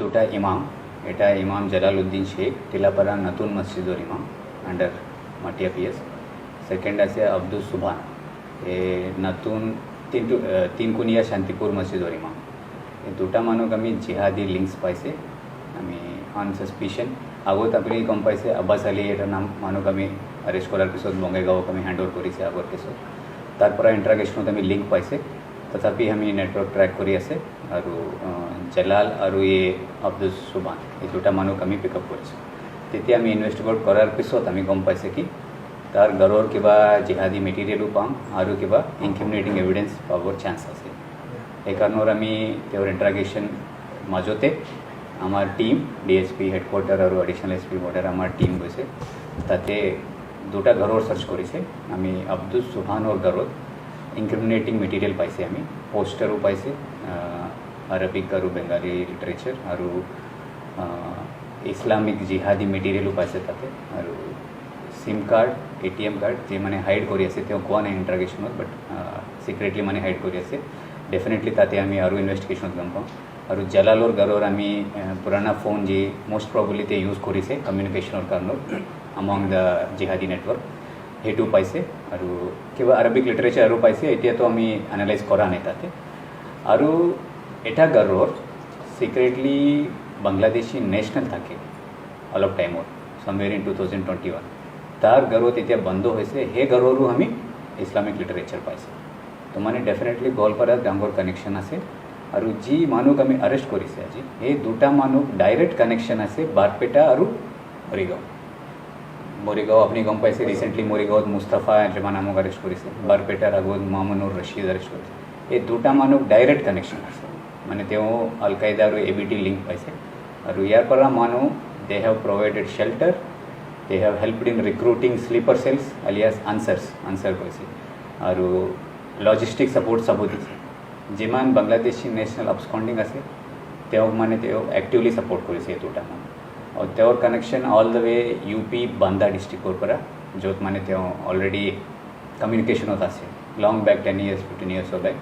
দুটা ইমাম, এটা ইমাম জালালউদ্দিন শেখ টিলাপাড়া নতুন মসজিদর ইমাম আন্ডার মাটিয়া পিএস। সেকেন্ড আছে আব্দুল সুবহান, এ নতুন তিনকুনিয়া শান্তিপুর মসজিদর ইমাম। এই দুটা মানুষ আমি জিহাদি লিঙ্কস পাইছে, আমি অন সাসপিশন আগত আপুনি গম পাইছে আব্বাস আলী এটা নাম মানুষ আমি আরেষ্ট কৰাৰ পিছত বঙাইগাঁৱক আমি হেণ্ড অভাৰ কৰিছে আগৰ কেছত। তাৰ পৰা ইণ্টাৰগেশ্যনত আমি লিংক পাইছে, তথাপি আমি নেটৱৰ্ক ট্ৰেক কৰি আছে আৰু জালাল আৰু এই আব্দুল সুবহান এই দুটা মানুহ আমি পিকআপ কৰিছোঁ। তেতিয়া আমি ইনভেষ্টিগেট কৰাৰ পিছত আমি গম পাইছে কি তাৰ ঘৰৰ কিবা জিহাদি মেটেৰিয়েলো পাম আৰু কিবা ইনক্ৰিমিনেটিং এভিডেন্স পাবৰ চান্স আছে। সেইকাৰণে আমি তেওঁৰ ইণ্টাৰগেশ্যন মাজতে আমাৰ টিম ডিএসপি হেডকোৱাৰ্টাৰ আৰু এডিশ্যনেল এছপি বৰ্ডাৰ আমাৰ টিম গৈছে, তাতে দুটা ঘৰৰ সাৰ্চ কৰেছে। আমি আব্দুল সুবহানৰ ঘৰত ইনক্ৰিমিনেটিং মেটেৰিয়াল পাইছে, আমি পোস্টাৰও পাইছে আৰবিক আৰু বেঙ্গালী লিটাৰেচাৰ আৰু ইসলামিক জিহাদি মেটেৰিয়ালও পাইছে তাতে, আৰু সিম কাৰ্ড এটিএম কাৰ্ড যে মানে হাইড কৰি আছে, তেওঁ কোৱা নাই ইণ্টাৰগেশ্যনত, বাট সিক্ৰেটলি মানে হাইড কৰি আছে। ডেফিনেটলি তাতে আমি আৰু ইনভেষ্টিগেশ্যনত গম পাম। আৰু জালালৰ ঘৰৰ আমি পুৰাণা ফোন যে মোষ্ট প্ৰবলি তে ইউজ কৰিছে কমিউনিকেশ্যনৰ কাৰণত among the jihadi network সেইটো পাইছে, আৰু কিবা আৰবিক লিটাৰেচাৰ আৰু পাইছে। এতিয়াতো আমি এনালাইজ কৰা নাই তাতে। আৰু এটা ঘৰৰ সিক্ৰেটলি বাংলাদেশী নেশ্যনেল থাকে অলপ টাইমত, সামৱেৰ ইন 2021 তাৰ ঘৰত এতিয়া বন্ধ হৈছে, সেই ঘৰৰো আমি ইছলামিক লিটাৰেচাৰ পাইছে। তো মানে ডেফিনেটলি গোৱালপাৰাত ডাঙৰ কানেকশ্যন আছে। আৰু যি মানুহ আমি আৰেষ্ট কৰিছে আজি, এই দুটা মানুহ ডাইৰেক্ট কানেকশ্যন আছে বাৰপেটা আৰু মৰিগাঁও। আপুনি গম পাইছে ৰিচেণ্টলি মৰিগাঁৱত মুস্তাফা এজমা নামক আৰেষ্ট কৰিছে, বাৰপেটাৰ আগত মামুনুৰ ৰছিদ আৰেষ্ট কৰিছে। এই দুটা মানুহ ডাইৰেক্ট কানেকশ্যন আছে, মানে তেওঁ আল কায়দা আৰু এবিটি লিংক পাইছে। আৰু ইয়াৰ পৰা মানুহ they have provided shelter, they have helped in recruiting sleeper cells আলিয়াছ আনচাৰ কৰিছে, আৰু লজিষ্টিক ছাপোৰ্ট চাবো দিছে। যিমান বাংলাদেশী নেশ্যনেল আপস্কণ্ডিং আছে তেওঁক মানে তেওঁ এক্টিভলি ছাপোৰ্ট কৰিছে এই দুটা মানুহ। और তেওঁৰ connection all the way UP Banda ডিষ্ট্ৰিক্টৰ পৰা, য'ত মানে তেওঁ অলৰেডি কমিউনিকেশ্যনত আছে long back 10 years 15 years back.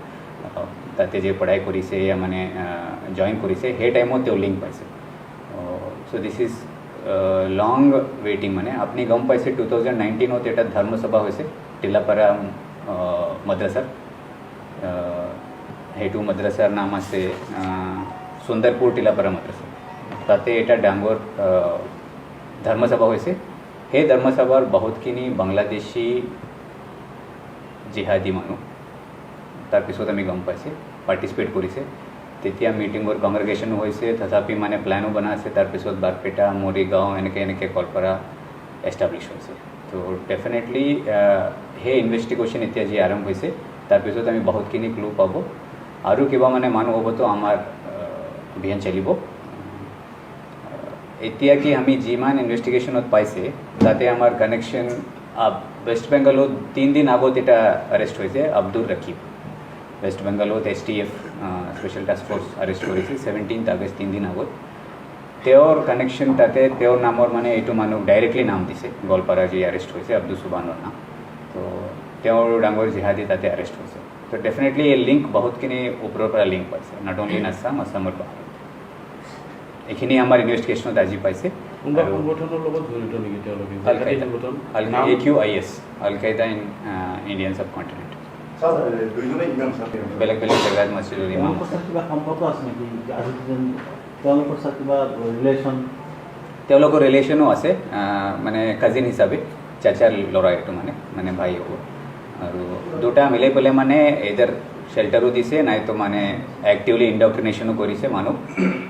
তাতে যে পঢ়াই কৰিছে या মানে জইন কৰিছে, সেই টাইমত তেওঁ লিংক পাইছে। চ' দিছ ইজ লং ৱেইটিং। মানে আপুনি গম পাইছে 2019ত এটা ধৰ্মসভা হৈছে টিলাপাৰা মাদ্ৰাছাৰ, সেইটো মাদ্ৰাছাৰ নাম আছে সুন্দৰপুৰ টিলাপাৰা মাদ্ৰাছা। তাতে এটা ডাঙৰ ধৰ্মসভা হৈছে। সেই ধৰ্মসভাৰ বহুতখিনি বাংলাদেশী জিহাদি মানুহ তাৰপিছত আমি গম পাইছে পাৰ্টিচিপেট কৰিছে। তেতিয়া মিটিঙৰ কংগ্ৰেগেশ্যনো হৈছে, তথাপি মানে প্লেনো বনাইছে। তাৰপিছত বাৰপেটা মৰিগাঁও এনেকৈ গোৱালপাৰা এষ্টাব্লিছ হৈছে। তো ডেফিনেটলি সেই ইনভেষ্টিগেশ্যন এতিয়া যি আৰম্ভ হৈছে, তাৰপিছত আমি বহুতখিনি ক্লু পাব, আৰু কিবা মানে মানুহ হ'বতো আমাৰ অভিযান চলিব। এতিয়া কি আমি যিমান ইনভেষ্টিগেশ্যনত পাইছে, তাতে আমাৰ কানেকশ্যন ৱেষ্ট বেংগলত 3 দিন আগত এটা আৰেষ্ট হৈছে আব্দুল ৰকিব। ৱেষ্ট বেংগলত STF special task force arrest কৰিছে 17 আগষ্ট, 3 দিন আগত। তেওঁৰ কানেকশ্যন তাতে তেওঁৰ নামৰ মানে এইটো মানুহ ডাইৰেক্টলি নাম দিছে, গোৱালপাৰা যি আৰেষ্ট হৈছে আব্দুল সুবহানৰ নাম। তো তেওঁৰ ডাঙৰ জিহাদি তাতে আৰেষ্ট হৈছে। তো ডেফিনেটলি এই লিংক বহুতখিনি ওপৰৰ পৰা লিংক পাইছে, নট অনলি ইন আছামৰ বাহিৰত। এইখিনি আমাৰ ইনভেষ্টিগেশ্যনত আজি পাইছে। AQIS আল কায়দা ইন ইণ্ডিয়ান সাব কণ্টিনেণ্ট, বেলেগ বেলেগ জেগাত মছজিদৰ ইমাম। তেওঁলোকৰ ৰিলেশ্যনো আছে, মানে কাজিন হিচাপে, চাচাৰ ল'ৰা এইটো মানে ভাই হ'ব। আৰু দুটা মিলাই পেলাই মানে এদাৰ শেল্টাৰো দিছে, নাইতো মানে এক্টিভলি ইণ্ডক্ট্ৰিনেশ্যনো কৰিছে মানুহ।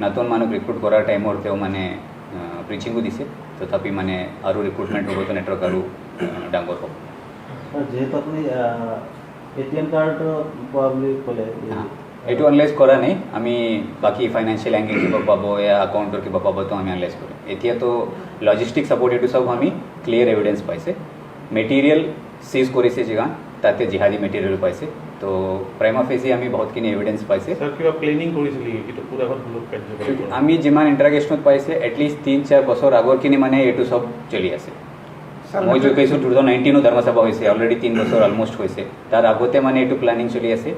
নতুন মানুহ ৰিক্ৰুট কৰাৰ টাইমত তেওঁ মানে প্ৰিচিঙো দিছে। তথাপি মানে আৰু ৰিক্ৰুটমেণ্ট হ'ব, তো নেটৱৰ্ক আৰু ডাঙৰ হ'ব। যিহেতু আপুনি ATM কাৰ্ড পোৱা বুলি ক'লে, এইটো এনালাইজ কৰা নাই আমি। বাকী ফাইনেন্সিয়েল এংগেল কিবা পাব या একাউণ্টৰ কিবা পাব, তো আমি এনালাইজ কৰিম। এতিয়াতো লজিষ্টিক ছাপোৰ্ট এইটো চব আমি ক্লিয়াৰ এভিডেন্স পাইছে। মেটেৰিয়েল সিজ কৰিছে যিমান, তাতে জিহাদি মেটেৰিয়েল পাইছে। তো প্ৰাইমা ফেচি আমি বহুতখিনি এভিডেন্স পাইছে। আমি যিমান ইণ্টাৰগেশ্যনত পাইছে এটলিষ্ট 3-4 বছৰ আগৰখিনি মানে এইটো চব চলি আছে। মই যে কৈছোঁ 2019 ধৰ্মসভা হৈছে, অলৰেডি 3 বছৰ অলমষ্ট হৈছে। তাৰ আগতে মানে এইটো প্লেনিং চলি আছে।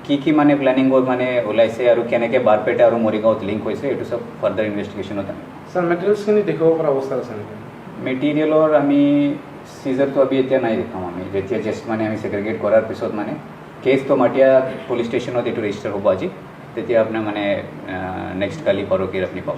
কি মানে প্লেনিঙত মানে ওলাইছে আৰু কেনেকৈ বাৰপেটা আৰু মৰিগাঁৱত লিংক হৈছে এইটো চব ফাৰ্ডাৰ ইনভেষ্টিগেশ্যনত আমি স্যাৰ মেটেৰিয়ালসখিনি দেখাব পৰা অৱস্থা আছে নেকি? মেটেৰিয়েলৰ আমি চিজাৰটো এতিয়া নাই দেখাম আমি যেতিয়া জাষ্ট মানে আমি ছেগ্ৰিগেট কৰাৰ পিছত মানে কেছটো মাটিয়া পুলিচ ষ্টেচনত এইটো ৰেজিষ্টাৰ হ'ব আজি তেতিয়া আপোনাৰ মানে নেক্সট কালি পৰহিৰ আপুনি পাব